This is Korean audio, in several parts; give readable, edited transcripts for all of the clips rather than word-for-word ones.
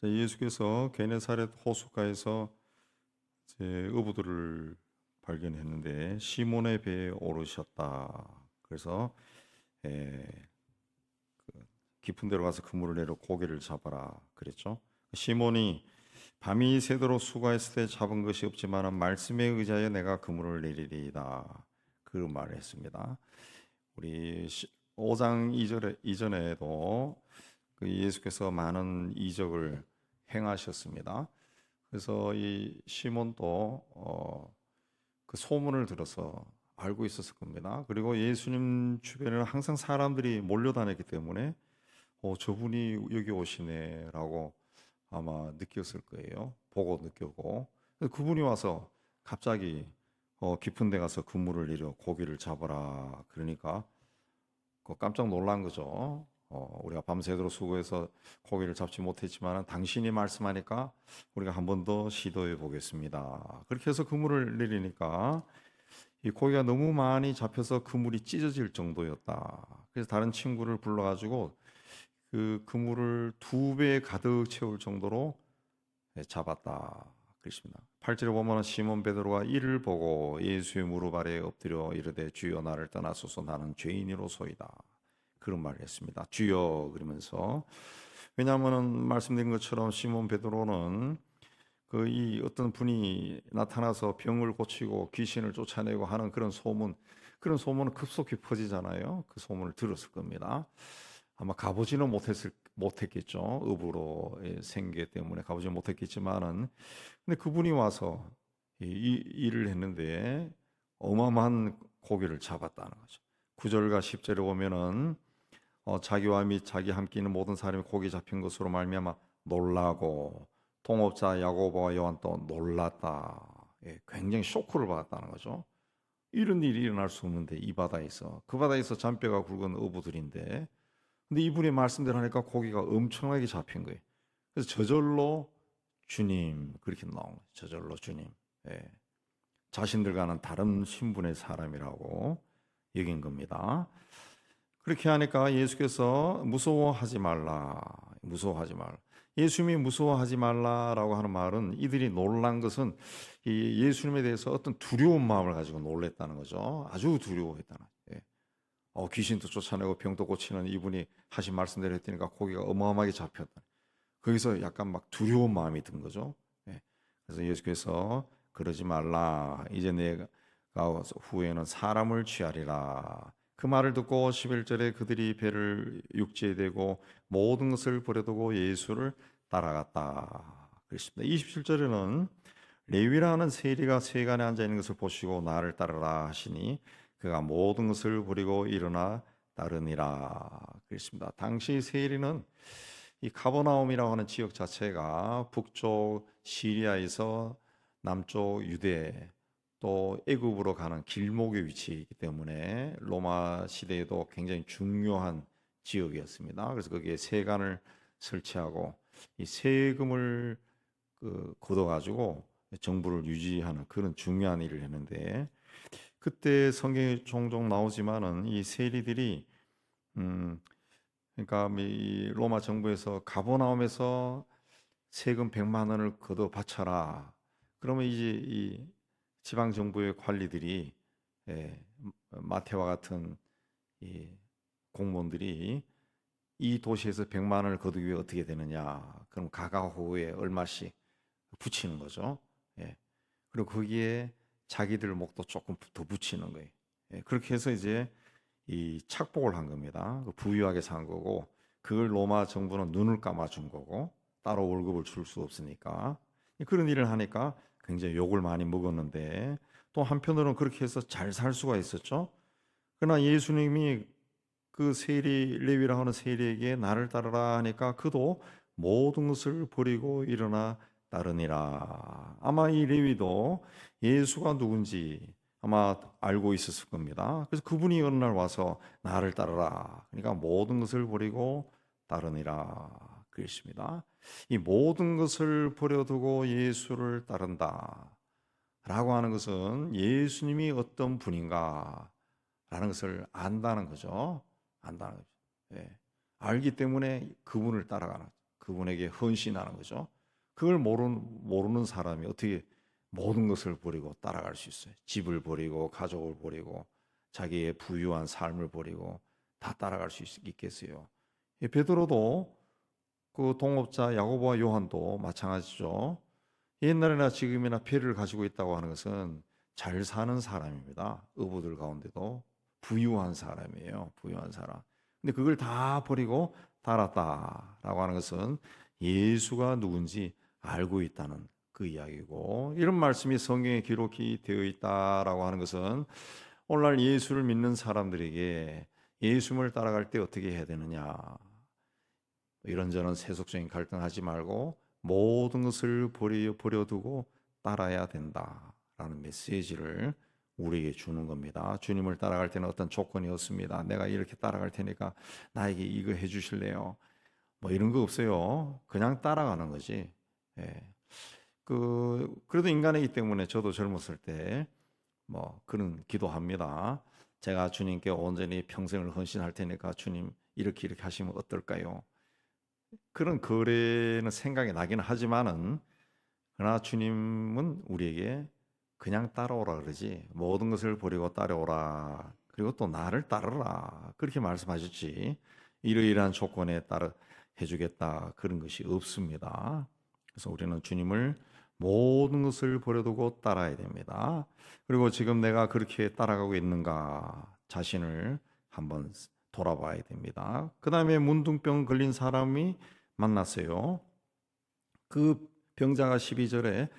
예수께서 게네사렛 호숫가에서 이제 어부들을 발견했는데 시몬의 배에 오르셨다. 그래서 에, 깊은 데로 가서 그물을 내려 고기를 잡아라 그랬죠. 시몬이 밤이 새도록 수고했을 때 잡은 것이 없지만 말씀에 의지하여 내가 그물을 내리리이다. 그 말을 했습니다. 우리 5장 이전에도 그 예수께서 많은 이적을 행하셨습니다. 그래서 이 시몬도 그 소문을 들어서 알고 있었을 겁니다. 그리고 예수님 주변에는 항상 사람들이 몰려다녔기 때문에 저분이 여기 오시네라고 아마 느꼈을 거예요. 보고 느끼고. 그분이 와서 갑자기 깊은 데 가서 그물을 내려 고기를 잡아라. 그러니까 깜짝 놀란 거죠. 우리가 밤새도록 수고해서 고기를 잡지 못했지만 당신이 말씀하니까 우리가 한 번 더 시도해 보겠습니다. 그렇게 해서 그물을 내리니까 이 고기가 너무 많이 잡혀서 그물이 찢어질 정도였다. 그래서 다른 친구를 불러가지고 그 그물을 2배 가득 채울 정도로 잡았다. 그렇습니다. 8절에 보면 시몬 베드로가 이를 보고 예수의 무릎 아래에 엎드려 이르되 주여 나를 떠나소서 나는 죄인이로소이다. 그런 말을 했습니다. 주여 그러면서 왜냐하면 말씀드린 것처럼 시몬 베드로는 그 이 어떤 분이 나타나서 병을 고치고 귀신을 쫓아내고 하는 그런 소문은 급속히 퍼지잖아요. 그 소문을 들었을 겁니다. 아마 가보지는 못했겠죠. 업으로의 생계 때문에 가보지 못했겠지만은 근데 그분이 와서 이 일을 했는데 어마어마한 고기를 잡았다는 거죠. 9절과 10절에 보면은 자기와 및 자기 함께 있는 모든 사람이 고기 잡힌 것으로 말미암아 놀라고 동업자 야고보와 요한도 놀랐다. 굉장히 쇼크를 받았다는 거죠. 이런 일이 일어날 수 없는데 이 바다에서 그 바다에서 잔뼈가 굵은 어부들인데 근데 이분이 말씀대로 하니까 고기가 엄청나게 잡힌 거예요. 그래서 저절로 주님 그렇게 나온 거예요. 저절로 주님. 예. 자신들과는 다른 신분의 사람이라고 여긴 겁니다. 그렇게 하니까 예수께서 무서워하지 말라. 무서워하지 말라. 예수님이 무서워하지 말라라고 하는 말은 이들이 놀란 것은 이 예수님에 대해서 어떤 두려운 마음을 가지고 놀랬다는 거죠. 아주 두려워했다는 거죠. 예. 귀신도 쫓아내고 병도 고치는 이분이 하신 말씀대로 했더니까 고기가 어마어마하게 잡혔다. 거기서 약간 막 두려운 마음이 든 거죠. 예. 그래서 예수께서 그러지 말라. 이제 내가 후에는 사람을 취하리라. 그 말을 듣고 11절에 그들이 배를 육지에 대고 모든 것을 버려두고 예수를 따라갔다. 그렇습니다. 27절에는 레위라는 세리가 세간에 앉아 있는 것을 보시고 나를 따르라 하시니 그가 모든 것을 버리고 일어나 따르니라. 그렇습니다. 당시 세리는 이 가버나움이라고 하는 지역 자체가 북쪽 시리아에서 남쪽 유대 또 애굽으로 가는 길목에 위치해 있기 때문에 로마 시대에도 굉장히 중요한 지역이었습니다. 그래서 거기에 세관을 설치하고 이 세금을 걷어가지고 정부를 유지하는 그런 중요한 일을 했는데 그때 성경에 종종 나오지만은 이 세리들이 음 그러니까 이 로마 정부에서 가버나움에서 세금 100만 원을 걷어 바쳐라. 그러면 이제 이 지방 정부의 관리들이 마태와 같은 이 공무원들이 이 도시에서 100만 원을 거두기 위해 어떻게 되느냐? 그럼 가가호에 얼마씩 붙이는 거죠. 예. 그리고 거기에 자기들 목도 조금 더 붙이는 거예요. 그렇게 해서 이제 이 착복을 한 겁니다. 부유하게 산 거고 그걸 로마 정부는 눈을 감아준 거고 따로 월급을 줄 수 없으니까 그런 일을 하니까 굉장히 욕을 많이 먹었는데 또 한편으로는 그렇게 해서 잘 살 수가 있었죠. 그러나 예수님이 그 세리 레위라 하는 세리에게 나를 따르라 하니까 그도 모든 것을 버리고 일어나 따르니라. 아마 이 레위도 예수가 누군지 아마 알고 있었을 겁니다. 그래서 그분이 어느 날 와서 나를 따르라. 그러니까 모든 것을 버리고 따르니라. 그랬습니다. 이 모든 것을 버려두고 예수를 따른다. 라고 하는 것은 예수님이 어떤 분인가 라는 것을 안다는 거죠. 안다는 거죠. 예. 알기 때문에 그분을 따라가는 거죠. 그분에게 헌신하는 거죠. 그걸 모르는 사람이 어떻게 모든 것을 버리고 따라갈 수 있어요? 집을 버리고 가족을 버리고 자기의 부유한 삶을 버리고 다 따라갈 수 있겠어요? 베드로도 그 동업자 야고보와 요한도 마찬가지죠. 옛날이나 지금이나 배를 가지고 있다고 하는 것은 잘 사는 사람입니다. 어부들 가운데도 부유한 사람이에요. 부유한 사람. 근데 그걸 다 버리고 따랐다라고 하는 것은 예수가 누군지 알고 있다는 그 이야기고, 이런 말씀이 성경에 기록이 되어 있다라고 하는 것은 오늘날 예수를 믿는 사람들에게 예수를 따라갈 때 어떻게 해야 되느냐, 이런저런 세속적인 갈등하지 말고 모든 것을 버려두고 따라야 된다라는 메시지를 우리에게 주는 겁니다. 주님을 따라갈 때는 어떤 조건이 없습니다. 내가 이렇게 따라갈 테니까 나에게 이거 해주실래요? 뭐 이런 거 없어요. 그냥 따라가는 거지. 예. 그래도 인간이기 때문에 저도 젊었을 때 뭐 그런 기도합니다. 제가 주님께 온전히 평생을 헌신할 테니까 주님 이렇게 하시면 어떨까요? 그런 거래는 생각이 나기는 하지만은, 그러나 주님은 우리에게 그냥 따라오라 그러지, 모든 것을 버리고 따라오라, 그리고 또 나를 따르라, 그렇게 말씀하셨지 이러이러한 조건에 따라 해주겠다 그런 것이 없습니다. 그래서 우리는 주님을 모든 것을 버려두고 따라야 됩니다. 그리고 지금 내가 그렇게 따라가고 있는가 자신을 한번 돌아봐야 됩니다. 그 다음에 문둥병 걸린 사람이 만났어요. 그 병자가 12절에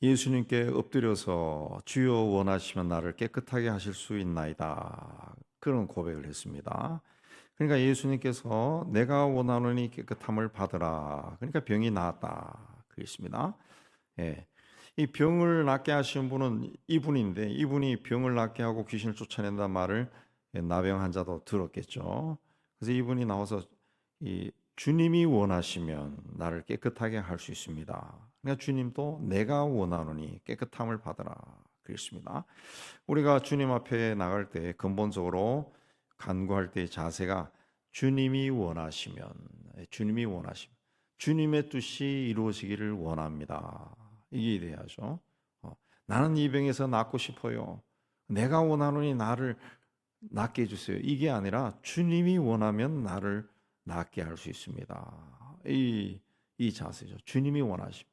예수님께 엎드려서 주여 원하시면 나를 깨끗하게 하실 수 있나이다, 그런 고백을 했습니다. 그러니까 예수님께서 내가 원하노니 깨끗함을 받으라, 그러니까 병이 나았다 그랬습니다. 예. 이 병을 낫게 하신 분은 이분인데, 이분이 병을 낫게 하고 귀신을 쫓아낸다는 말을 나병 환자도 들었겠죠. 그래서 이분이 나와서 이 주님이 원하시면 나를 깨끗하게 할 수 있습니다. 그러니까 주님도 내가 원하노니 깨끗함을 받으라 그랬습니다. 우리가 주님 앞에 나갈 때 근본적으로 간구할 때의 자세가 주님이 원하시면, 주님의 뜻이 이루어지기를 원합니다, 이게 돼야죠. 나는 이 병에서 낫고 싶어요. 내가 원하노니 나를 낫게 해주세요. 이게 아니라 주님이 원하면 나를 낫게 할 수 있습니다. 이 자세죠. 주님이 원하십니다.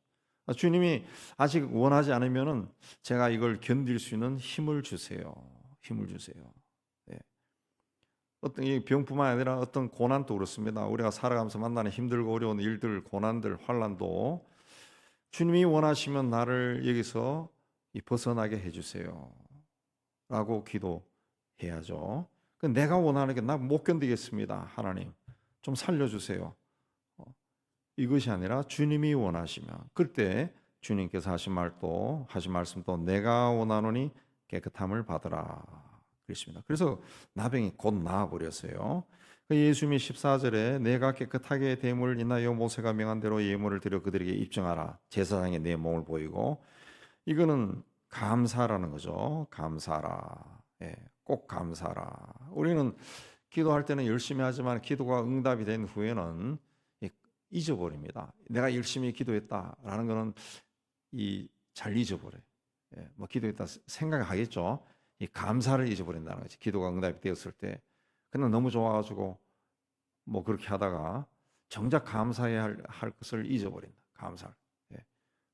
주님이 아직 원하지 않으면은 제가 이걸 견딜 수 있는 힘을 주세요. 힘을 주세요. 네. 어떤 이 병뿐만 아니라 어떤 고난도 그렇습니다. 우리가 살아가면서 만나는 힘들고 어려운 일들, 고난들, 환란도 주님이 원하시면 나를 여기서 벗어나게 해주세요 라고 기도해야죠. 내가 원하는 게 나 못 견디겠습니다, 하나님 좀 살려주세요, 이것이 아니라 주님이 원하시면, 그때 주님께서 하신 말씀도 내가 원하노니 깨끗함을 받으라 그랬습니다. 그래서 나병이 곧 나아버렸어요. 예수님이 14절에 내가 깨끗하게 됨을 인하여 모세가 명한 대로 예물을 드려 그들에게 입증하라, 제사장의 내 몸을 보이고, 이거는 감사라는 거죠. 감사라. 예, 꼭 감사라. 우리는 기도할 때는 열심히 하지만 기도가 응답이 된 후에는 잊어버립니다. 내가 열심히 기도했다라는 거는 잘 잊어버려요. 예, 뭐 기도했다 생각하겠죠. 이 감사를 잊어버린다는 거지. 기도가 응답이 되었을 때 그냥 너무 좋아가지고 뭐 그렇게 하다가 정작 감사해야 할 것을 잊어버린다. 감사를. 예.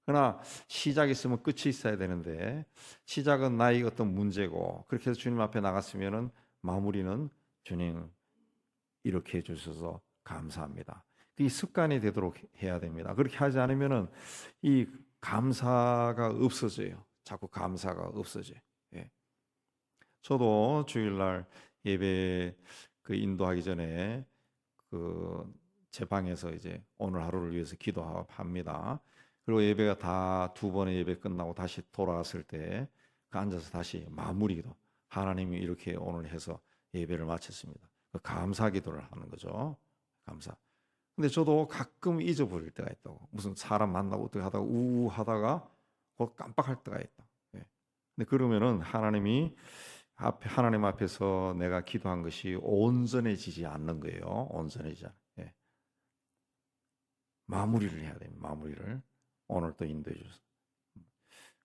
그러나 시작이 있으면 끝이 있어야 되는데, 시작은 나의 어떤 문제고, 그렇게 해서 주님 앞에 나갔으면은 마무리는 주님 이렇게 해주셔서 감사합니다. 이 습관이 되도록 해야 됩니다. 그렇게 하지 않으면은 이 감사가 없어져요. 자꾸 감사가 없어져요. 예. 저도 주일날 예배 인도하기 전에 제 방에서 이제 오늘 하루를 위해서 기도합니다. 그리고 예배가 다 2번의 예배 끝나고 다시 돌아왔을 때 앉아서 다시 마무리 기도, 하나님이 이렇게 오늘 해서 예배를 마쳤습니다, 감사 기도를 하는 거죠. 감사. 근데 저도 가끔 잊어버릴 때가 있다고. 무슨 사람 만나고 어떻게 하다가 우하다가 곧 깜빡할 때가 있다. 예. 근데 그러면은 하나님 앞에서 내가 기도한 것이 온전해지지 않는 거예요. 온전해지지 않아요. 예. 마무리를 해야 됩니다. 마무리를 오늘 또 인도해 주셔서.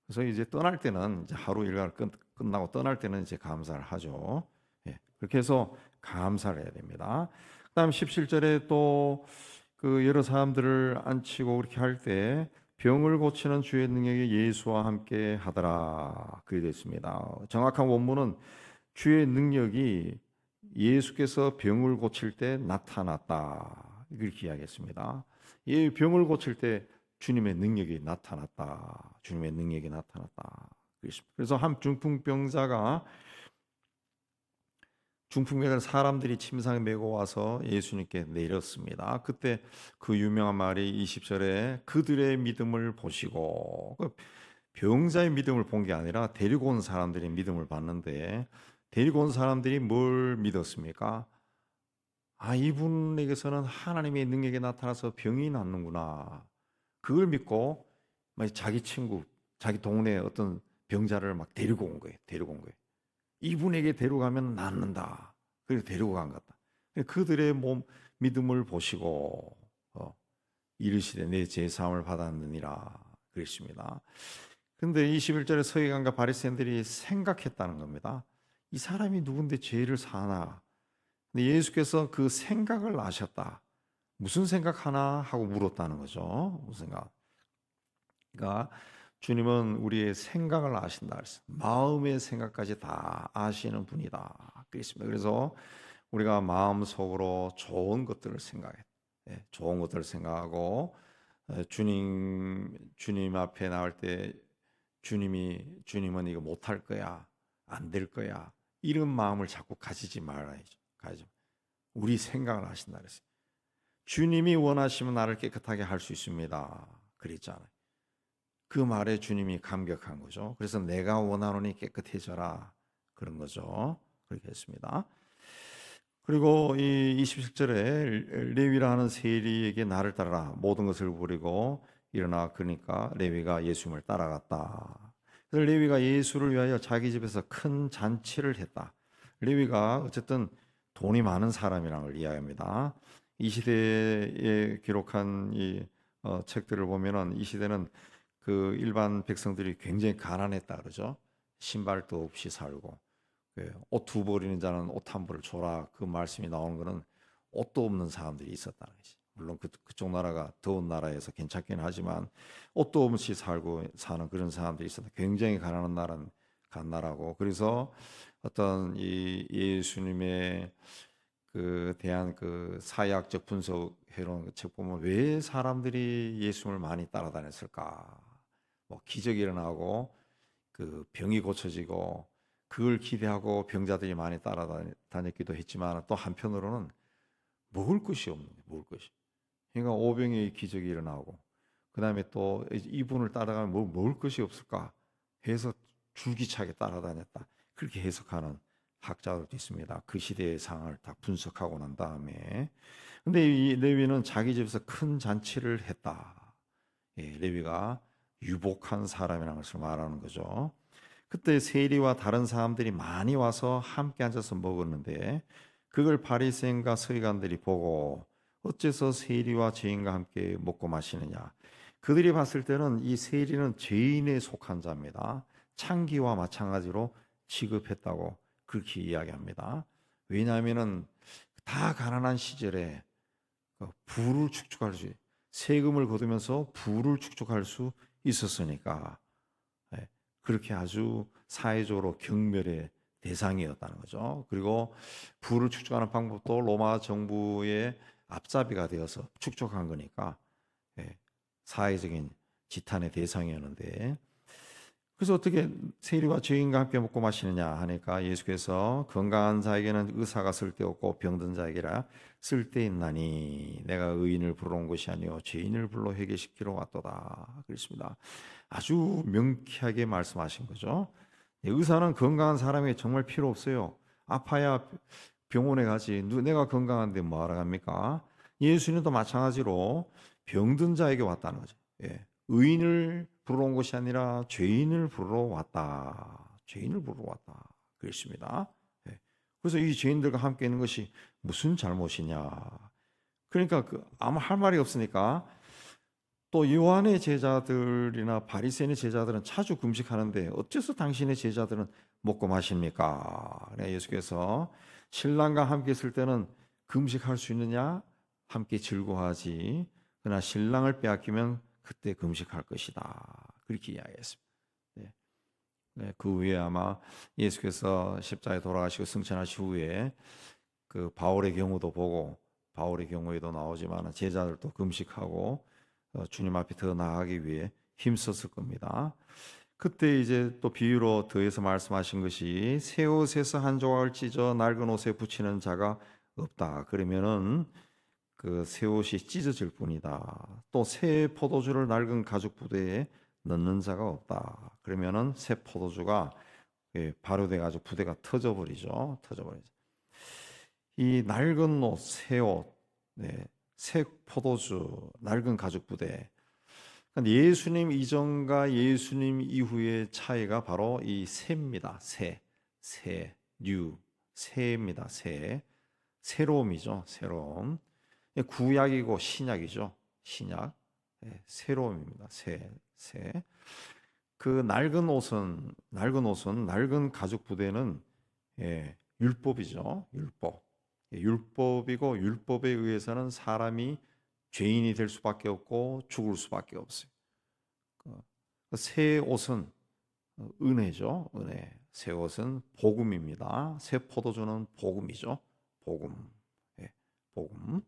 그래서 이제 떠날 때는 이제 하루 일과를 끝나고 떠날 때는 이제 감사를 하죠. 예, 그렇게 해서 감사를 해야 됩니다. 그다음 17절에 또 그 여러 사람들을 앉히고 그렇게 할 때 병을 고치는 주의 능력이 예수와 함께 하더라. 그게 됐습니다. 정확한 원문은 주의 능력이 예수께서 병을 고칠 때 나타났다. 이렇게 이야기했습니다. 이 병을 고칠 때 주님의 능력이 나타났다. 주님의 능력이 나타났다. 그래서 한 중풍병자를 사람들이 침상에 메고 와서 예수님께 내렸습니다. 그때 그 유명한 말이 20절에 그들의 믿음을 보시고, 그 병자의 믿음을 본 게 아니라 데리고 온 사람들의 믿음을 봤는데, 데리고 온 사람들이 뭘 믿었습니까? 아, 이분에게서는 하나님의 능력이 나타나서 병이 낫는구나. 그걸 믿고 자기 친구, 자기 동네 어떤 병자를 막 데리고 온 거예요. 데리고 온 거예요. 이분에게 데려가면 낫는다. 그래서 데리고 간 것 같다. 그들의 믿음을 보시고 이르시되 내 제사함을 받았느니라 그랬습니다. 근데 21절에 서기관과 바리새인들이 생각했다는 겁니다. 이 사람이 누군데 죄를 사나? 근데 예수께서 그 생각을 아셨다. 무슨 생각하나 하고 물었다는 거죠. 무슨 생각? 그러니까 주님은 우리의 생각을 아신다 그랬어요. 마음의 생각까지 다 아시는 분이다 그랬습니다. 그래서 우리가 마음속으로 좋은 것들을 생각해, 좋은 것들을 생각하고 주님 앞에 나올 때 주님은 이거 못할 거야, 안 될 거야 이런 마음을 자꾸 가지지 말아야죠. 우리 생각을 하신다 그랬어요. 주님이 원하시면 나를 깨끗하게 할 수 있습니다. 그랬잖아요. 그 말에 주님이 감격한 거죠. 그래서 내가 원하노니 깨끗해져라 그런 거죠. 그렇게 했습니다. 그리고 이 27절에 레위라 하는 세리에게 나를 따르라 모든 것을 버리고 일어나 그러니까 레위가 예수님을 따라갔다. 그래서 레위가 예수를 위하여 자기 집에서 큰 잔치를 했다. 레위가 어쨌든 돈이 많은 사람이라는 걸 이야기합니다. 이 시대에 기록한 이 책들을 보면은 이 시대는 그 일반 백성들이 굉장히 가난했다 그러죠. 신발도 없이 살고 옷 두 벌이는 자는 옷 한 벌을 줘라 그 말씀이 나오는 것은 옷도 없는 사람들이 있었다는 거지. 물론 그쪽 나라가 더운 나라에서 괜찮긴 하지만 옷도 없이 사는 그런 사람들이 있었다. 굉장히 가난한 나라고 그래서 어떤 이 예수님의 그 대한 그 사회학적 분석해놓은 책 보면 왜 사람들이 예수님을 많이 따라다녔을까? 뭐 기적이 일어나고 그 병이 고쳐지고 그걸 기대하고 병자들이 많이 따라다녔기도 했지만 또 한편으로는 먹을 것이 없는 거예요. 먹을 것이. 그러니까 오병이의 기적이 일어나고 그다음에 또 이분을 따라가면 뭐 먹을 것이 없을까 해서 줄기차게 따라다녔다. 그렇게 해석하는 학자들도 있습니다. 그 시대의 상황을 다 분석하고 난 다음에 근데 이 레위는 자기 집에서 큰 잔치를 했다. 레위가 유복한 사람이라는 것을 말하는 거죠. 그때 세리와 다른 사람들이 많이 와서 함께 앉아서 먹었는데 그걸 바리새인과 서기관들이 보고 어째서 세리와 죄인과 함께 먹고 마시느냐. 그들이 봤을 때는 이 세리는 죄인에 속한 자입니다. 창기와 마찬가지로 취급했다고 그렇게 이야기합니다. 왜냐하면은 다 가난한 시절에 부를 축적할 수 세금을 거두면서 부를 축적할 수 있었으니까 그렇게 아주 사회적으로 경멸의 대상이었다는 거죠. 그리고 부를 축적하는 방법도 로마 정부의 앞잡이가 되어서 축적한 거니까 사회적인 지탄의 대상이었는데 그래서 어떻게 세리와 죄인과 함께 먹고 마시느냐 하니까 예수께서 건강한 자에게는 의사가 쓸데없고 병든 자에게라 쓸데있나니 내가 의인을 부르러 온 것이 아니요 죄인을 불러 회개시키러 왔도다 그랬습니다. 아주 명쾌하게 말씀하신 거죠. 의사는 건강한 사람이 정말 필요 없어요. 아파야 병원에 가지 내가 건강한데 뭐하러 갑니까? 예수님도 마찬가지로 병든 자에게 왔다는 거죠. 의인을 부르러 온 것이 아니라 죄인을 부르러 왔다. 죄인을 부르러 왔다. 그랬습니다. 그래서 이 죄인들과 함께 있는 것이 무슨 잘못이냐. 그러니까 아무 할 말이 없으니까 또 요한의 제자들이나 바리새인의 제자들은 자주 금식하는데 어째서 당신의 제자들은 먹고 마십니까? 예수께서 신랑과 함께 있을 때는 금식할 수 있느냐? 함께 즐거워하지. 그러나 신랑을 빼앗기면 그때 금식할 것이다. 그렇게 이야기했습니다. 네. 네, 그 후에 아마 예수께서 십자가에 돌아가시고 승천하신 후에 그 바울의 경우도 보고, 바울의 경우에도 나오지만 제자들도 금식하고 주님 앞에 더 나아가기 위해 힘썼을 겁니다. 그때 이제 또 비유로 더해서 말씀하신 것이 새 옷에서 한 조각을 찢어 낡은 옷에 붙이는 자가 없다. 그러면은 그 새 옷이 찢어질 뿐이다. 또 새 포도주를 낡은 가죽 부대에 넣는 자가 없다. 그러면은 새 포도주가 발효돼 가지고 부대가 터져버리죠. 터져버리죠. 이 낡은 옷, 새 옷, 네, 새 포도주, 낡은 가죽 부대. 그러니까 예수님 이전과 예수님 이후의 차이가 바로 이 새입니다. 새입니다. 새로움이죠. 새로움. 구약이고 신약이죠. 신약. 새로움입니다. 새. 그 낡은 옷은 낡은 가죽 부대는 율법이죠. 율법이고 율법에 의해서는 사람이 죄인이 될 수밖에 없고 죽을 수밖에 없어요. 새 옷은 은혜죠. 은혜. 새 옷은 복음입니다. 새 포도주는 복음이죠. 복음. 복음.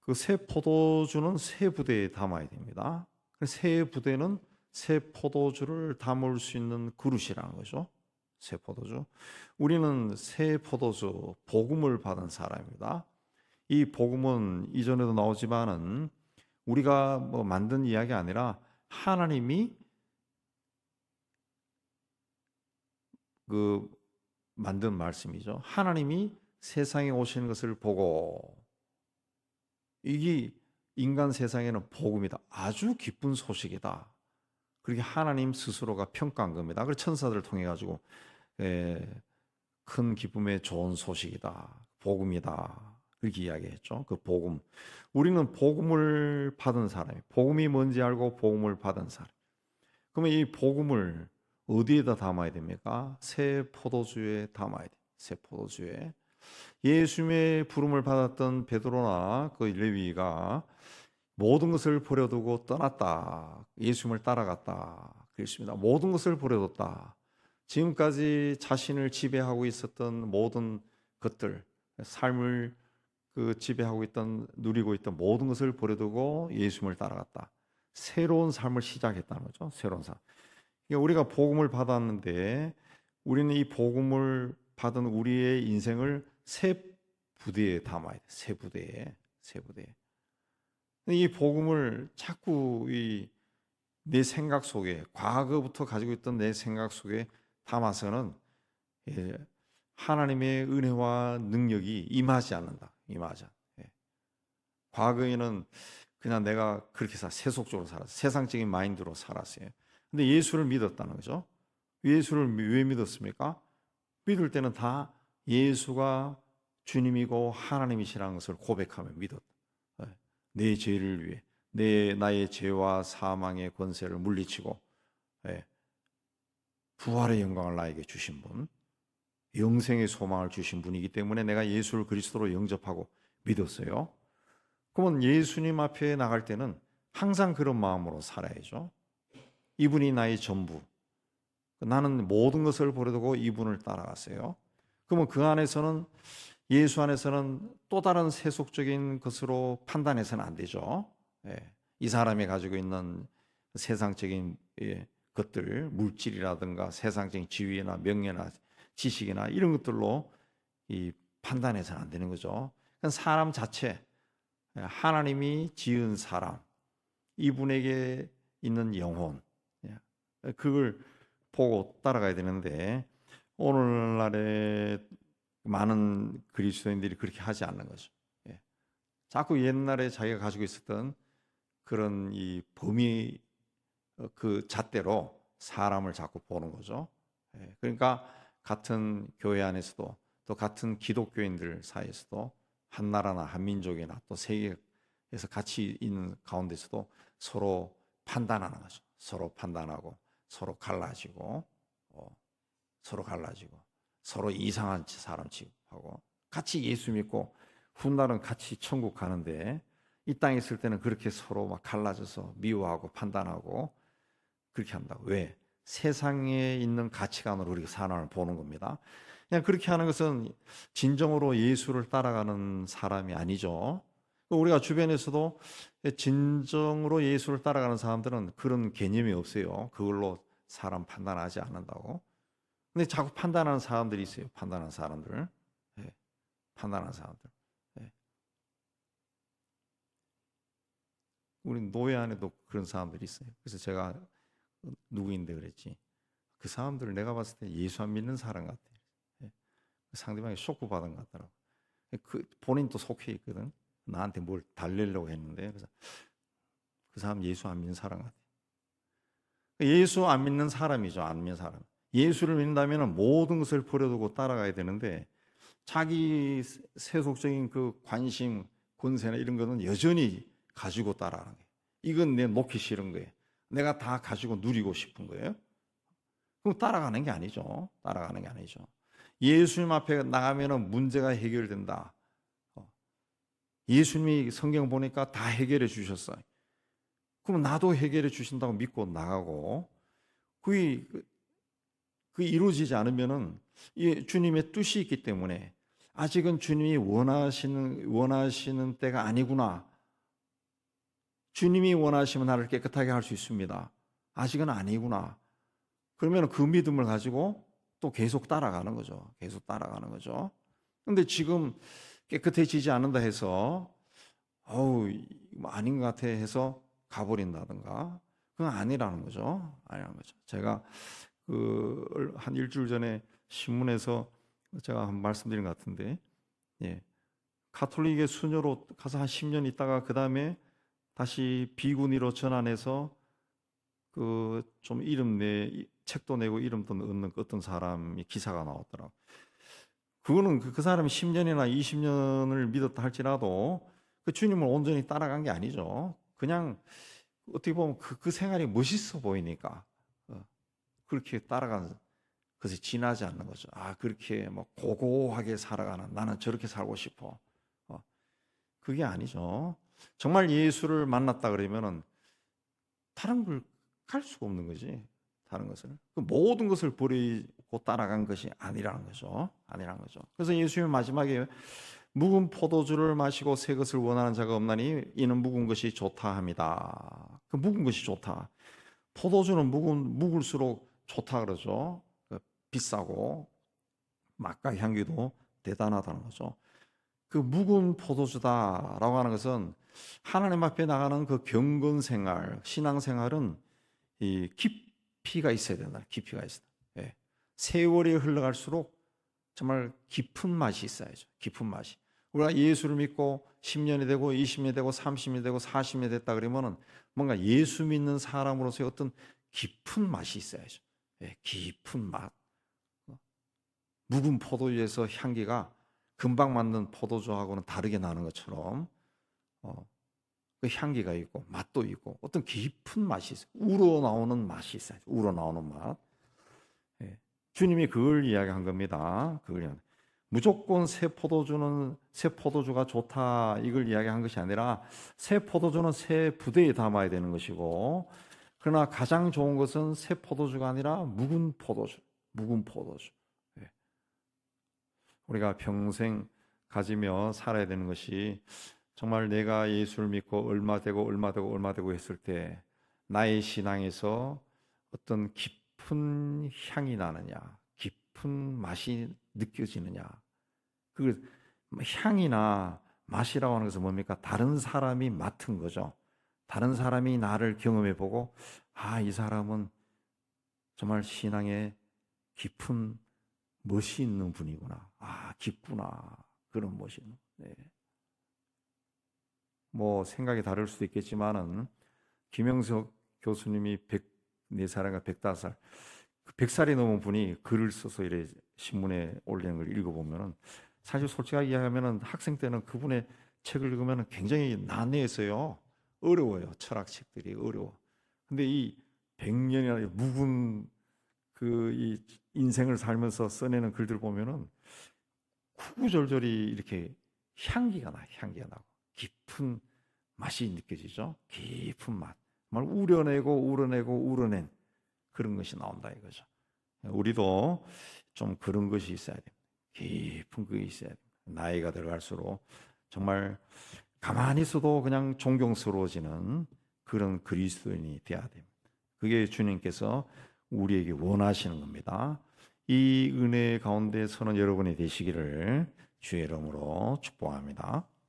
그 새 포도주는 새 부대에 담아야 됩니다. 새 부대는 새 포도주를 담을 수 있는 그릇이라는 거죠. 새 포도주. 우리는 새 포도주, 복음을 받은 사람입니다. 이 복음은 이전에도 나오지만은 우리가 뭐 만든 이야기 아니라 하나님이 그 만든 말씀이죠. 하나님이 세상에 오시는 것을 보고 이게 인간 세상에는 복음이다. 아주 기쁜 소식이다. 그렇게 하나님 스스로가 평가한 겁니다. 그래서 천사들을 통해 가지고 큰 기쁨의 좋은 소식이다. 복음이다. 그렇게 이야기했죠. 그 복음. 우리는 복음을 받은 사람이, 복음이 뭔지 알고 복음을 받은 사람. 그러면 이 복음을 어디에다 담아야 됩니까? 새 포도주에 담아야 돼. 새 포도주에. 예수님의 부름을 받았던 베드로나 그 레위가 모든 것을 버려두고 떠났다. 예수님을 따라갔다. 그랬습니다. 모든 것을 버려뒀다. 지금까지 자신을 지배하고 있었던 모든 것들, 삶을 그 지배하고 있던, 누리고 있던 모든 것을 버려두고 예수님을 따라갔다. 새로운 삶을 시작했다는 거죠. 새로운 삶. 그러니까 우리가 복음을 받았는데 우리는 이 복음을 받은 우리의 인생을 새 부대에 담아야 돼. 새 부대에. 이 복음을 자꾸 내 생각 속에, 과거부터 가지고 있던 내 생각 속에 담아서는 하나님의 은혜와 능력이 임하지 않는다. 과거에는 그냥 내가 그렇게 세속적으로 살았어요. 세상적인 마인드로 살았어요. 근데 예수를 믿었다는 거죠. 예수를 왜 믿었습니까? 믿을 때는 다 예수가 주님이고 하나님이시라는 것을 고백하며 믿었다. 내 죄를 위해 나의 죄와 사망의 권세를 물리치고 부활의 영광을 나에게 주신 분, 영생의 소망을 주신 분이기 때문에 내가 예수를 그리스도로 영접하고 믿었어요. 그러면 예수님 앞에 나갈 때는 항상 그런 마음으로 살아야죠. 이분이 나의 전부. 나는 모든 것을 버려두고 이분을 따라갔어요. 그러면 그 안에서는, 예수 안에서는 또 다른 세속적인 것으로 판단해서는 안 되죠. 이 사람이 가지고 있는 세상적인 것들, 물질이라든가 세상적인 지위나 명예나 지식이나 이런 것들로 판단해서는 안 되는 거죠. 사람 자체, 하나님이 지은 사람, 이분에게 있는 영혼, 그걸 보고 따라가야 되는데 오늘날에 많은 그리스도인들이 그렇게 하지 않는 거죠. 자꾸 옛날에 자기가 가지고 있었던 그런 이 범위, 그 잣대로 사람을 자꾸 보는 거죠. 그러니까 같은 교회 안에서도, 또 같은 기독교인들 사이에서도, 한 나라나 한 민족이나 또 세계 그래서 같이 있는 가운데서도 서로 판단하는 거죠. 서로 판단하고 서로 갈라지고 서로 갈라지고 서로 이상한 사람 취급하고 같이 예수 믿고 훗날은 같이 천국 가는데 이 땅에 있을 때는 그렇게 서로 막 갈라져서 미워하고 판단하고 그렇게 한다고. 왜? 세상에 있는 가치관으로 우리가 사람을 보는 겁니다. 그냥 그렇게 하는 것은 진정으로 예수를 따라가는 사람이 아니죠. 우리가 주변에서도 진정으로 예수를 따라가는 사람들은 그런 개념이 없어요. 그걸로 사람 판단하지 않는다고. 근데 자꾸 판단하는 사람들이 있어요. 판단하는 사람들. 예, 판단하는 사람들. 예. 우리 노예 안에도 그런 사람들이 있어요. 그래서 제가 누구인데 그랬지. 그 사람들을 내가 봤을 때 예수 안 믿는 사람 같아. 예. 상대방이 쇼크 받은 것 같더라고. 그 본인도 속해 있거든. 나한테 뭘 달래려고 했는데 그래서 그 사람 예수 안 믿는 사람 같아. 예수 안 믿는 사람이죠. 안 믿는 사람. 예수를 믿는다면 모든 것을 버려두고 따라가야 되는데 자기 세속적인 그 관심, 권세나 이런 거는 여전히 가지고 따라가는 거예요. 이건 내 놓기 싫은 거예요. 내가 다 가지고 누리고 싶은 거예요. 그럼 따라가는 게 아니죠. 따라가는 게 아니죠. 예수님 앞에 나가면 문제가 해결된다. 예수님이 성경 보니까 다 해결해 주셨어요. 그럼 나도 해결해 주신다고 믿고 나가고 그게 이루어지지 않으면은 주님의 뜻이 있기 때문에 아직은 주님이 원하시는 때가 아니구나. 주님이 원하시면 나를 깨끗하게 할 수 있습니다. 아직은 아니구나. 그러면 그 믿음을 가지고 또 계속 따라가는 거죠. 계속 따라가는 거죠. 근데 지금 깨끗해지지 않는다 해서 아닌 것 같아 해서 가버린다든가 그건 아니라는 거죠. 아니라는 거죠. 제가 한 일주일 전에 신문에서 제가 한 말씀드린 것 같은데, 예, 가톨릭의 수녀로 가서 한 10년 있다가 그 다음에 다시 비구니로 전환해서 좀 책도 내고 이름도 얻는 어떤 사람이 기사가 나왔더라고. 그거는 그 사람이 10년이나 20년을 믿었다 할지라도 그 주님을 온전히 따라간 게 아니죠. 그냥 어떻게 보면 그 생활이 멋있어 보이니까 그렇게 따라가는 것이 지나지 않는 거죠. 그렇게 뭐 고고하게 살아가는 나는 저렇게 살고 싶어. 그게 아니죠. 정말 예수를 만났다 그러면은 다른 걸 갈 수가 없는 거지. 다른 것을 모든 것을 버리고 따라간 것이 아니라는 거죠. 아니라는 거죠. 그래서 예수님은 마지막에 묵은 포도주를 마시고 새 것을 원하는 자가 없나니 이는 묵은 것이 좋다 합니다. 그 묵은 것이 좋다. 포도주는 묵을수록 좋다 그러죠. 비싸고 맛과 향기도 대단하다는 거죠. 그 묵은 포도주다라고 하는 것은 하나님 앞에 나가는 그 경건 생활, 신앙 생활은 이 깊이가 있어야 된다. 깊이가 있어야 된다. 예. 세월이 흘러갈수록 정말 깊은 맛이 있어야죠. 깊은 맛이. 우리가 예수를 믿고 10년이 되고 20년이 되고 30년이 되고 40년이 됐다 그러면은 뭔가 예수 믿는 사람으로서의 어떤 깊은 맛이 있어야죠. 예, 깊은 맛. 묵은 포도주에서 향기가 금방 만든 포도주하고는 다르게 나는 것처럼 그 향기가 있고 맛도 있고 어떤 깊은 맛이 있어요. 우러나오는 맛이 있어요. 우러나오는 맛. 예. 주님이 그걸 이야기한 겁니다. 무조건 새 포도주가 좋다 이걸 이야기한 것이 아니라 새 포도주는 새 부대에 담아야 되는 것이고 그러나 가장 좋은 것은 새 포도주가 아니라 묵은 포도주. 예. 우리가 평생 가지며 살아야 되는 것이 정말 내가 예수를 믿고 얼마 되고 했을 때 나의 신앙에서 어떤 깊은 향이 나느냐, 깊은 맛이 느껴지느냐. 그 향이나 맛이라고 하는 것은 뭡니까? 다른 사람이 맡은 거죠. 다른 사람이 나를 경험해 보고 이 사람은 정말 신앙에 깊은 멋이 있는 분이구나. 깊구나. 그런 멋이 있는. 네. 뭐 생각이 다를 수도 있겠지만은 김영석 교수님이 104살인가 105살, 100살이 넘은 분이 글을 써서 이래 신문에 올리는 걸 읽어보면은 사실 솔직하게 이야기하면은 학생 때는 그분의 책을 읽으면 굉장히 난해해서요. 어려워요. 철학책들이 어려워. 근데 이 100년이나 묵은 그 이 인생을 살면서 써내는 글들 보면은 구구절절이 이렇게 향기가 나고 깊은 맛이 느껴지죠. 깊은 맛. 정말 우러내고 그런 것이 나온다 이거죠. 우리도 좀 그런 것이 있어야 됩니다. 깊은 그게 있어야 됩니다. 나이가 들어갈수록 정말 가만히 있어도 그냥 존경스러워지는 그런 그리스도인이 되어야 됩니다. 그게 주님께서 우리에게 원하시는 겁니다. 이 은혜 가운데 서는 여러분이 되시기를 주의 이름으로 축복합니다.